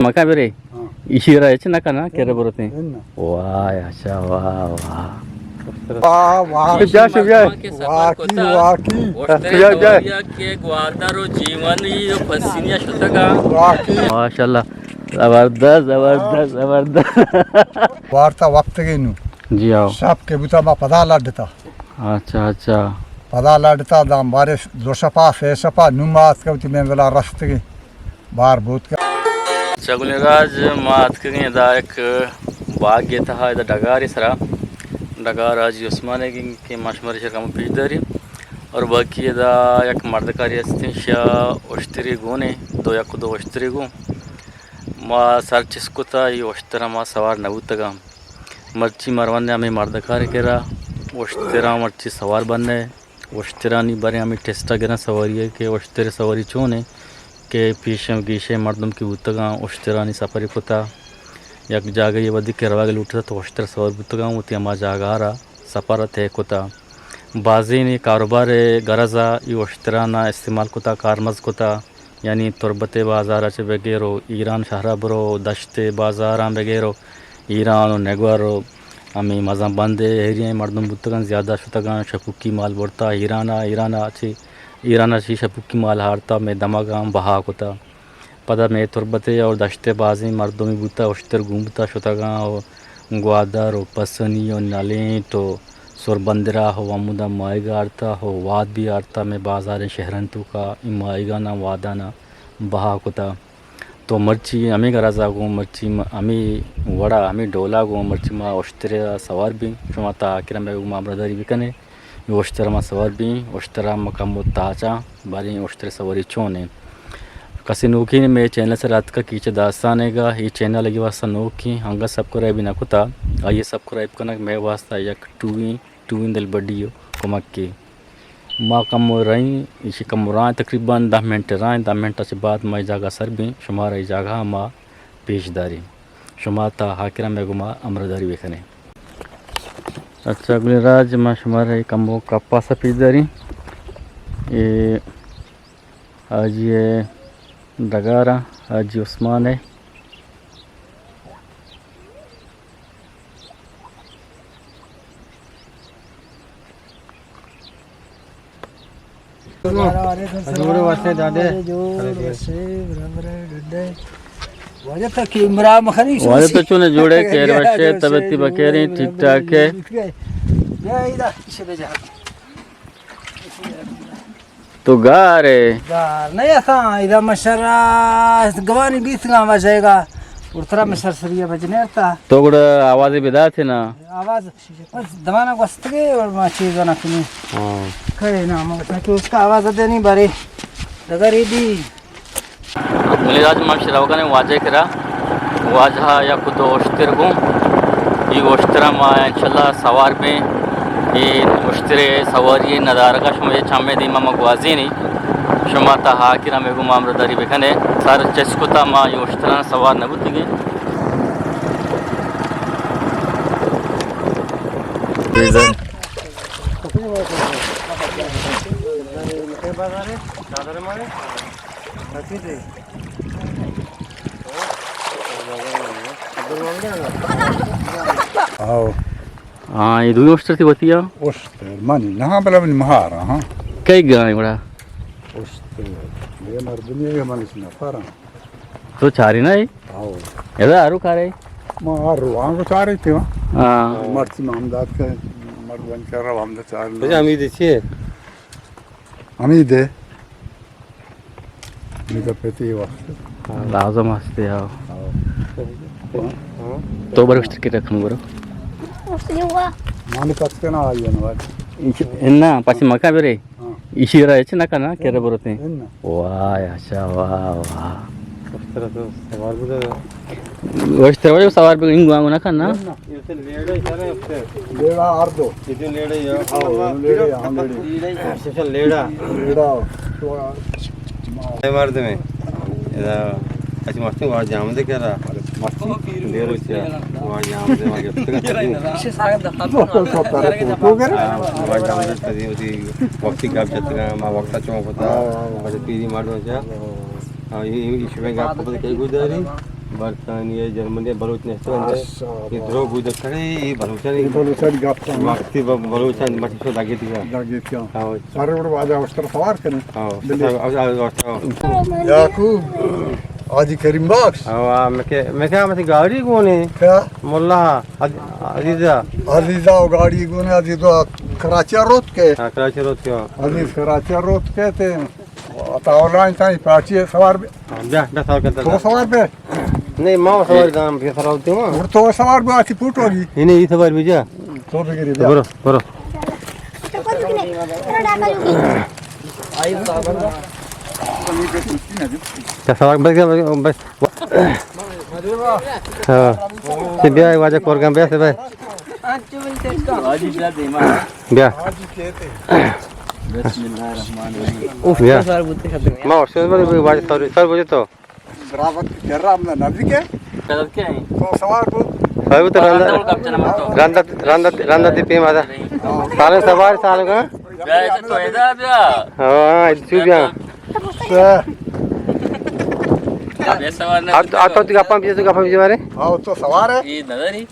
Maka bere. Ishira yace naka na kere borote. Vay aşağı vay vay. माशाल्लाह जबरदस्त जबरदस्त जबरदस्त वार्ता वक्त के नु जी आओ सब के बुता मा पदा लड़ता अच्छा अच्छा पदा लड़ता दाम बारिश जोशपा फेसपा नुमात के में वाला रास्ते के बार बहुत का चगुलेराज मात के दा एक बाग था इधर डगारी सरा डगार आज उस्माने की माशमरी शर्मा पीदरी और बाकी इधर एक मर्दकारी अस्तिशा ओश्तरी गुने दो या दो ओश्तरी गु मा सर्चिस कुता ये ओश्तरा मा सवार नबूतगा मर्ची मरवाने हमें मर्दकारी केरा ओश्तरा मर्ची सवार बनने ओश्तरा नहीं बने हमें टेस्टा गिरा सवारी है कि ओश्तरे सवारी चोने के पीछे गीशे मर्दम की बुतगा ओश्तरा नहीं सफरी कुता एक जागा ये बदी के रवागे लूटता तो ओश्तर सवार बुतगा उती हमा जागारा सफर थे कुता बाजी ने कारोबार गरजा ये ओश्तरा ना इस्तेमाल कुता कारमज कुता यानी तुरबते बाज़ार चे वगैरह ईरान शहरा बरो दश्ते बाज़ार वगैरह ईरान और नेगवारो हमें मज़ा बंदे एरिया मर्दम बुतगन ज़्यादा शुतगन शपुकी माल बढ़ता ईराना ची शपुकी माल हारता में दमागाम बहा कोता पदा में तुरबते और दश्ते बाजी मर्दमी बुता उश्तर घूमता शुतगा और ग्वादर और पसनी और नलें तो सुरबंदरा हो अमुदा माएगा आरता हो वाद भी आरता में बाज़ार शहरंतु का माएगा ना वादा ना बहा कोता तो मर्ची हमें गराजा गो मर्ची हमें वड़ा हमें डोला गो मर्ची मा ओश्तरे सवार भी शुमाता आकिरा में उमा ब्रदरी भी कने ओश्तरा मा सवार भी ओश्तरा मकम ताचा बारी ओश्तरे सवारी चोने कसी नोकी में चैनल से रात का कीचे दास्तानेगा ये चैनल लगी वास्ता नोकी हंगा सब्सक्राइब ना कुता आइए सब्सक्राइब करना मैं वास्ता एक टू इन दिल बड़ी कुमक की माँ कम रही इसी कम रहा तकरीबन 10 मिनट रहा 10 मिनट से बाद मैं जागा सर भी शुमार जागा माँ पेशदारी शुमाता हाकिरा में गुमा अमरदारी वेखने अच्छा अगले राज माँ शुमार कम कप्पा सा पेशदारी ये आज ये डगारा हाजी उस्मान है वाले तो चुने जोड़े केर वशे तबती बकेरी ठीक ठाक है तो गारे नहीं ऐसा इधर मशरा गवानी 20 गांव बजेगा उतरा में सरसरिया बजने आता तो गुड़ आवाज़ बिदा थी ना आवाज़ बस दमाना वस्तगे और माची बना किनी हाँ करे ना मगर कि उसका आवाज़ देनी बारे अगर ये दी मुझे आज माशरा वगैरह वाजे करा वाजा या खुद ओश्तर को ये ओश्तरा मा इंशाल्लाह सवार में ये ओश्तरे सवारी नदार का शुमे चामे दी मा मगवाजी नहीं शुमाता हाकिरा में गुमा अमरदारी बेखने सार चस्कुता मा ये ओश्तरा सवार नबुतगे आओ हाँ ये दूसरी ओश्तर थी बतिया ओश्तर मानी नहा बला मन महार हां कई गाय बड़ा ओश्तर ये मर दुनिया के मानिस ना पारा तो चारी ना ये आओ ऐसा आरु कारे मार रुआं को चारे थे हाँ मर्ची मामदाद के मर्दन कर रहा हम चार मुझे उम्मीद है उम्मीद है निका पेती वक्त लाजम हस्ते आओ तो बार ओश्तर के रखूँ बरो माने कच्चे ना आई है ना इन्ना पासी मका बेरे इशिरा याचे नका ना केरे बरोते इन्ना वाह अच्छा वाह वाह तरह तो सवार बुदा ओश्तर वाले सवार पे इंगु आंगु नका ना ये तो लेड़ा ही सारे उससे लेड़ा अर्धो ये लेड़ा ही लेड़े हम लेड़े स्पेशल लेड़ा मार दे में इधर अच्छी मस्ती वार जाम दे क्या रहा मस्ती ले रही थी वार जाम दे वार गिफ्ट का इसे सारे दफा तो करे वार जाम दे तभी उसी वक्ती का जत्रा माँ वक्ता चौंक होता और पीरी मार दो जा हाँ ये इसमें आपको पता क्या गुजर रही बर्तानिया जर्मनी बलूचिस्तान इधरो बुदक करे बलूचिस्तान बलूचन गप्पा वक्ती बलूचिस्तान मत लागे थी लगे क्या हां सारे बड़े वाजा उस तरफ सवार करें हां याकूब आदि करीम बख्श हां मैं क्या मत गाड़ी कौन है क्या मुल्ला अजीजा अजीजा गाड़ी गुने अजीजा कराची रोड के हां कराची रोड के अजीज कराची रोड के थे तावलाइन ताई पार्टी सवार जा सवार करता तो सवार पे नहीं मां सवार दाम पे सवार होते हो और तो सवार भी आती फुट होगी इन्हें ये सवार भी जा तो भी गिरी बरो बरो सवार बस बस हां से बिया वाजा कोरगम बे से भाई आज क्या देमा बिया आज कहते बिस्मिल्लाहिर्रहमानिर्रहीम बिया मां से वाजा सर बोले तो बराबर कर रहा हमने नबी के कलर क्या है तो सवार को भाई तो रंदा रंदा पे मादा साले सवार साल का ब्याह तो एदा ब्याह हां इतु बिया बे सवार ना आता तो गप्पा भी मारे हाँ तो सवार है ये नजरी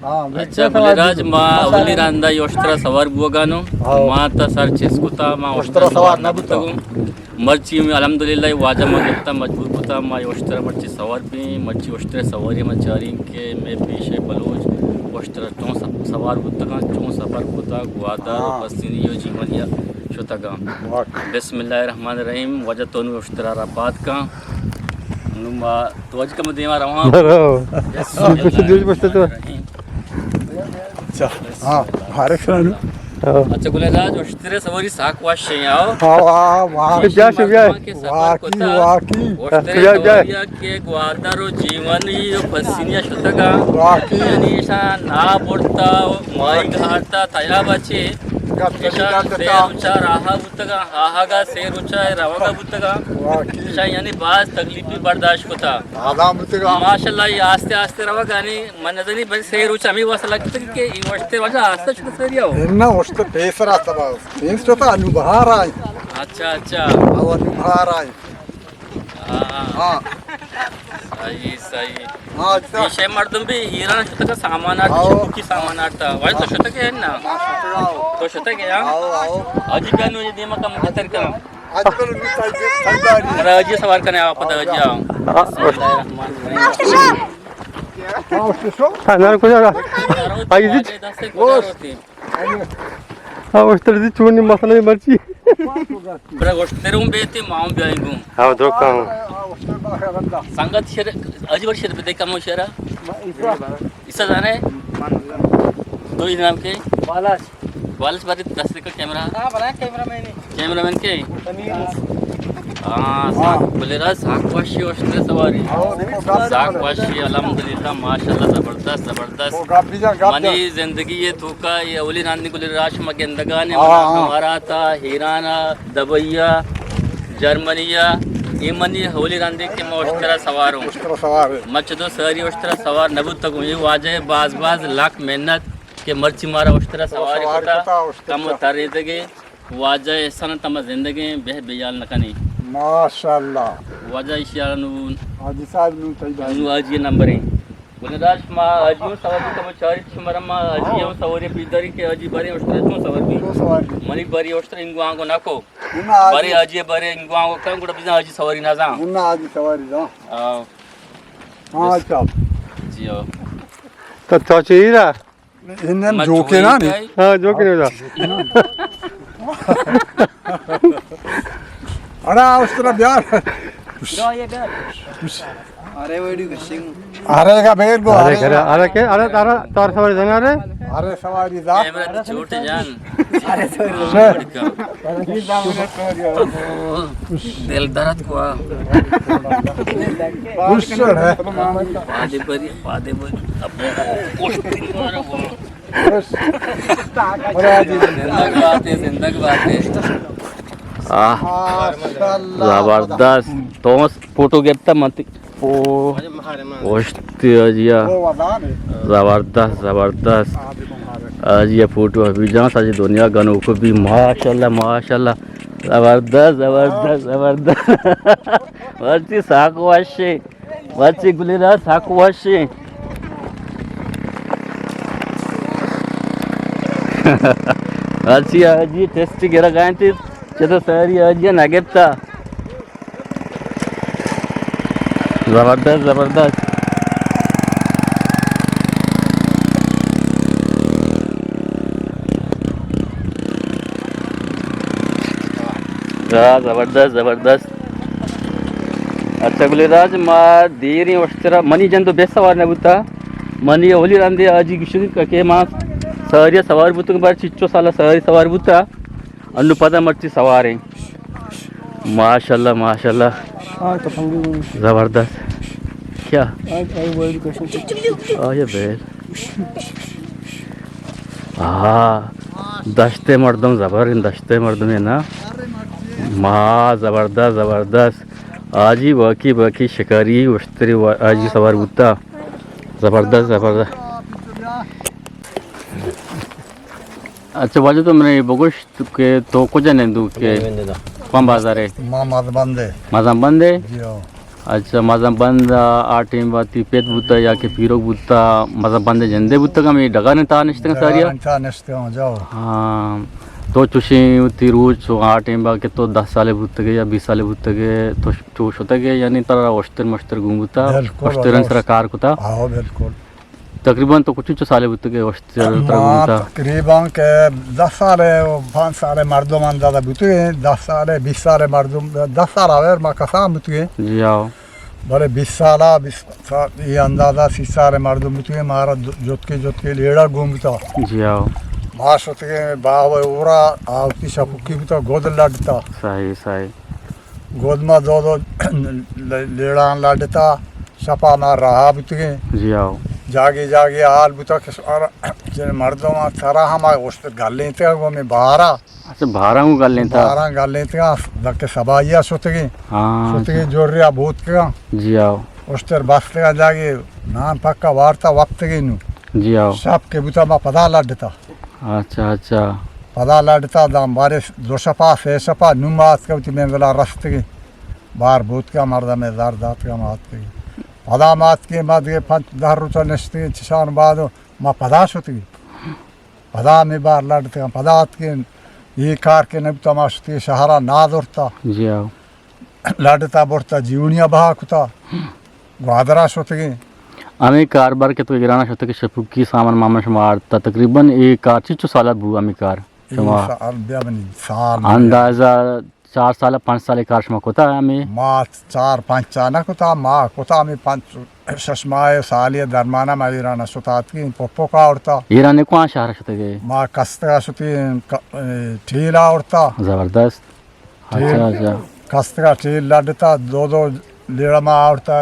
हाँ अच्छा बलिराज मा अवली रांदा योष्ट्रा सवार बुगानो माता सर चेस्कुता मा योष्ट्रा सवार ना बुतगु मर्ची में अल्हम्दुलिल्लाह वाजा मा गत्ता मजबूर कुता मा योष्ट्रा मर्ची सवार भी मर्ची योष्ट्रा सवारी मा चारी के में पीछे बलोच योष्ट्रा चों सवार बुतगा चों सफर कुता गुआदा पस्तीनी यो जीवनिया शुतगा बिस्मिल्लाहिर्रहमानिर्रहीम वजह तो योष्ट्रा रापात का नुमा तो आज का मदेमा रहा कुछ दूर बसते तो अच्छा हाँ हमारे खानू अच्छा गुलेराज वस्त्रे सवारी साक वाश आओ हाँ वाह जा शिव्या वाकी वस्त्रे सवारिया के ग्वादारो जीवन यो पसिनिया शुतगा वाकी यानी ऐसा ना पड़ता माई घाटा तया बचे ऐसा शेर ऊंचा रहा बुतगा हाहागा शेर ऊंचा है रवागा बुतगा वाकी ऐसा यानी बाज तकलीफी बर्दाश्त होता आदाम बुतेगा माशाल्लाह ये आस्ते आस्ते रवागा यानी मन नजरी बस शेर ऊंचा मी वस लगता कि ये वस्त्रे वजह आस्ते शुद्ध सरिया हो इन्ना वस्तु पेसरा तबा पेसरा तो अनुभव आई अच्छा अच्छा अब अनुभव आई हाँ हाँ सही सही हाँ अच्छा विषय मर्दम भी हीरा शतक सामान आठ की सामान आठ वाय तो शतक है ना तो शतक है यार आओ आओ अजी का नो ये देमा का मुखतर का आजकल मिठाई के खरीदारी राजी सवार करने आप पता जी आओ हाँ उसके सो ना कुछ आई जी हां उस तरह से चुनी मसाला में मर्ची बड़ा गोश्त तेरे उम बेती मां ब्याइंगू हां धोखा संगत शेर अजबर शेर पे देखा मो शेरा इससे जाने दो ही नाम के वालस बारी 10 का कैमरा हां बना कैमरामैन के हां बलिराज साक वाशी वस्त्र सवारी साक वाशी अल्हम्दुलिल्लाह माशाल्लाह जबरदस्त मनी जिंदगी ये थूका ये अवली नांदी गुलिराज मगेंदगाने हमारा था हीराना दबैया जर्मनिया ये मनी होली रांदी के मैं वस्त्र सवार हूँ मचदो सारी वस्त्र सवार नबू तक ये वाजे बाज लाख मेहनत के मर्ची मारा वस्त्र सवारी होता कम तारे दगे वाजा ऐसा न तम जिंदगी बेह बेयाल नकनी माशाल्लाह वाजा इशारा नु हाजी साहब नु तई आज ये नंबर है गुलदास मा आज यो सवार कम चारी छमरा मा आज यो सवारी पीदरी के आज बारी वस्त्र छु सवार भी मनी बारी वस्त्र इंगु आंगो नाको बारी आज ये बारी इंगु आंगो कम गुड बिजा आज सवारी ना जा मुन्ना आज सवारी जा हां अच्छा जियो तो चचीरा इन्हें जोके ना नहीं हां जोके नहीं अरे उस तरह ब्याह अरे वेडी गशिंग अरे का बेर गो अरे के अरे तारा तार सवारी जाना रे अरे सवारी जा कैमरा छोटे जान अरे तो दिल दर्द को खुशर है पादे बरी अब कोष्टी मारा वो जिंदगी बात है जबरदस्त तो फोटो गेता मत ओ वस्ती अजिया जबरदस्त आज ये फोटो अभी जहाँ साजी दुनिया गनों को भी माशाल्लाह जबरदस्त वस्ती साक वाशे Wachi gulira saku washi. Wachi aji testi gira ganti. Cheta sari aji nagetta. Zabardast zabardast. जबरदस्त जबरदस्त अच्छा गुलेराज मा देरी वस्त्रा मनी जन तो बेस सवार नबुता मनी होली रांदे आजी गिशु के मा सारी सवार बुत बार चिच्चो साला सारी सवार बुता अन्नु पद मर्ची सवार है माशाल्लाह माशाल्लाह हाँ तो फंगी जबरदस्त क्या वर्ल्ड क्वेश्चन ये बेल हाँ दश्ते मर्दम जबर दश्ते मर्दम है ना माँ ज़बरदस्त ज़बरदस्त आजी बाकी बाकी शिकारी वस्त्री आजी सवार बुता ज़बरदस्त ज़बरदस्त अच्छा बाजू तो मैंने बगुश के तो कुछ नहीं दूँ के कौन बाजार है मामा बंदे मज़म बंद है जियो अच्छा मज़म बंद आटीम बाती पेट बुता या के पीरोग बुता मज़म बंद जंदे बुता का मैं डगा नहीं था निश्चित सारिया अंचा नस्ते हो जाओ हाँ तो चुशी उती रोज आठ टाइम बाके तो 10 साले बुत गए या 20 साले बुत गए तो चूश होता गया यानी तरह वस्तर मस्तर घूमता वस्तर सर कार कुता आओ बिल्कुल तकरीबन तो कुछ साले बुत गए वस्तर तरह घूमता तकरीबन के 10 साल 5 साल मर्दों अंदाजा बुते 10 साल 20 साल मर्दों 10 साल आवे मा कसम बुते जी आओ बड़े 20 साल 20 साल ये अंदाजा 30 साल मर्दों बुते मारा जोत के लेड़ा घूमता जी आओ मास होते बाव उरा आवती शपुकी भी तो गोद लड़ता सही सही गोद में दो लेड़ा लड़ता सपा मार रहा बुते जी आओ जागे जागे आल बुता के मर्दों में सारा हमारे उस घर लेते वो में बाहर अच्छा भारा हूँ कर लेता बाहर घर लेते के सबाइया सोते हाँ सोते जोर रहा भूत के जी आओ उस तर बसते जागे नान पक्का वार्ता वक्त के नु जी आओ सब के बुता में पदा लड़ता अच्छा अच्छा पदा लड़ता दाम बारे दो सपा से सपा नुमात के में वाला रस्ते के बाहर भूत का मर्दा में दार दात का मात के पदा मात के मत के 5 रुपये नस्ते चिशान बाद माँ पदा सोती पदा में बाहर लड़ते पदात के ये कार के नब तमाशती सहारा नाद उड़ता जी आओ लड़ता बढ़ता जीवनिया बहा कुता ग्वादरा सोते आम्ही कारबार के तो गिराना होता कि शपुकी सामान मामा मारता तकरीबन एक कार चिचो साल बू आम्ही कार साल अंदाजा 4 साल 5 साल कार शमा होता आम्ही माँ 4-5 चाना कुता माँ कुता में 5 शशमाए सालिया दरमाना मायराना सुतात की पप्पो का उड़ता ईरान को शहर होते गए माँ कस्ता सुती ठीला उड़ता जबरदस्त अच्छा अच्छा कस्ता ठीक लड़ता दो लेड़ा में उड़ता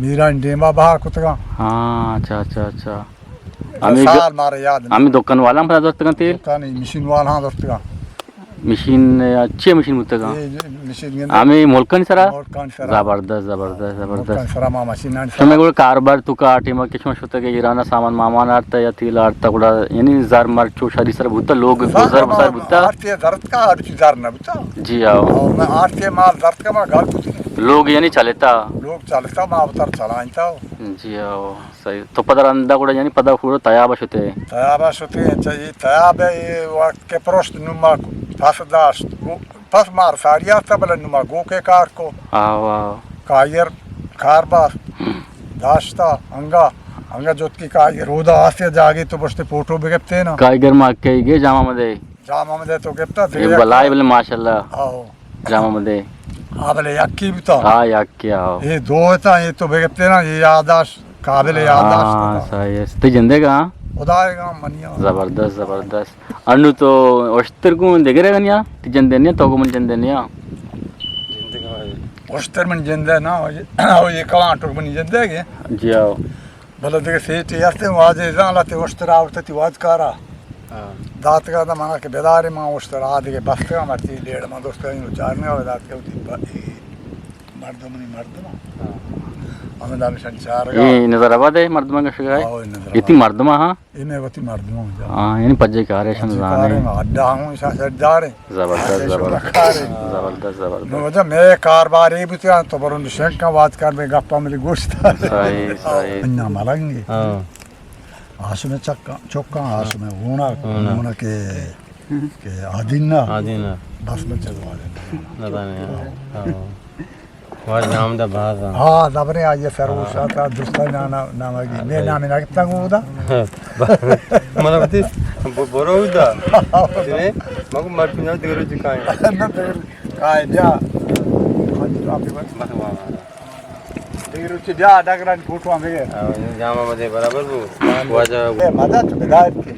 मीरा डेमा बहा कुतगा हाँ अच्छा अच्छा अच्छा साल मारे याद आम्ही दुकान वाला पण जात तेल नहीं मशीन वाला हाँ दोस्तगा मशीन अच्छी मशीन होतं का मशीन आम्ही मोलकन सरा मोलकन जबरदस्त जबरदस्त जबरदस्त सरा मा मशीन तुम्ही कारभार तुका आठीमा किशमश होतं की इराणा सामान मामान आडता या तिला आडता कुडा यानी जार मार चोशारी सर भूता लोग गुजर बसार भूता आरती दर्द का आरती जार न बुता जी आओ मैं आरती माल दर्द का मा गाल कुछ लोग यानी चलेता लोग चलता मा अवतार चलाइता जी आओ सही तो पदर अंदा कुडा यानी पदा फुडो तयाबश होते तयाबा सोते चाहिए तयाबे ये वक्त के प्रश्न नुमा पास दास पास मार सारिया तबल नुमा गो के कार को आओ आओ कायर कारबार दास्ता अंगा जोत की कायर होदा आसे जागे तो बसते फोटो बिगपते ना कायगर मागके गे जामामध्ये जामामध्ये तो गेपता एक बलाय बले माशाल्लाह आओ जामामध्ये आबले यक्की भी तो हाँ याक्की आओ ये दो होता ये तो बिगपते ना ये यादाश काबिल हाँ यादाश सही है ते जिंदेगा उदाएगा मनिया जबरदस्त जबरदस्त अनु तो वस्तर को देगरे गनिया ती जंदेनिया तो को मन जंदेनिया उस्तर मन जिंदे ना ये कलांटो मन जिंदे के जी आओ भले देखे सेठ यास्ते वाजे जालाते उस्तर आवते ती वाज कारा दात का दा माना के बेदारे मा उस्तर आदि के बस्ते का मरती लेड़ मा दोस्त इन चारने वाले दात के उती मर्द हमें दाम संचार ये नजराबाद है मर्दमा का शिकाय इतनी मर्दमा हाँ इन्हें वती मर्दों जा हाँ यानी पज्जे कार्य जाने अड्डा हूँ ऐसा सरदार है जबरदस्त जबरदस्त जबरदस्त जबरदस्त मुझे मैं कारबार ये भी तो बरों शेख का बात कर में गप्पा मिली गोश्त सही सही अन्ना मलंगे हाँ आसु में चक्का आसु में ऊना के आदिना आदिना बस में चलवा दे वहाँ जाम दा बाहर हाँ दबरे आज ये फरोश आता दूसरा नाम की मैं नाम ना कितना गुदा मला बती बरो उदा तिने मग मर्पिना देरो चिकाय ना तेर काय जा आपके बस देरो जा डगरान फोटो आवे जामा मध्ये बराबर वो वाजा मजा तो बेदार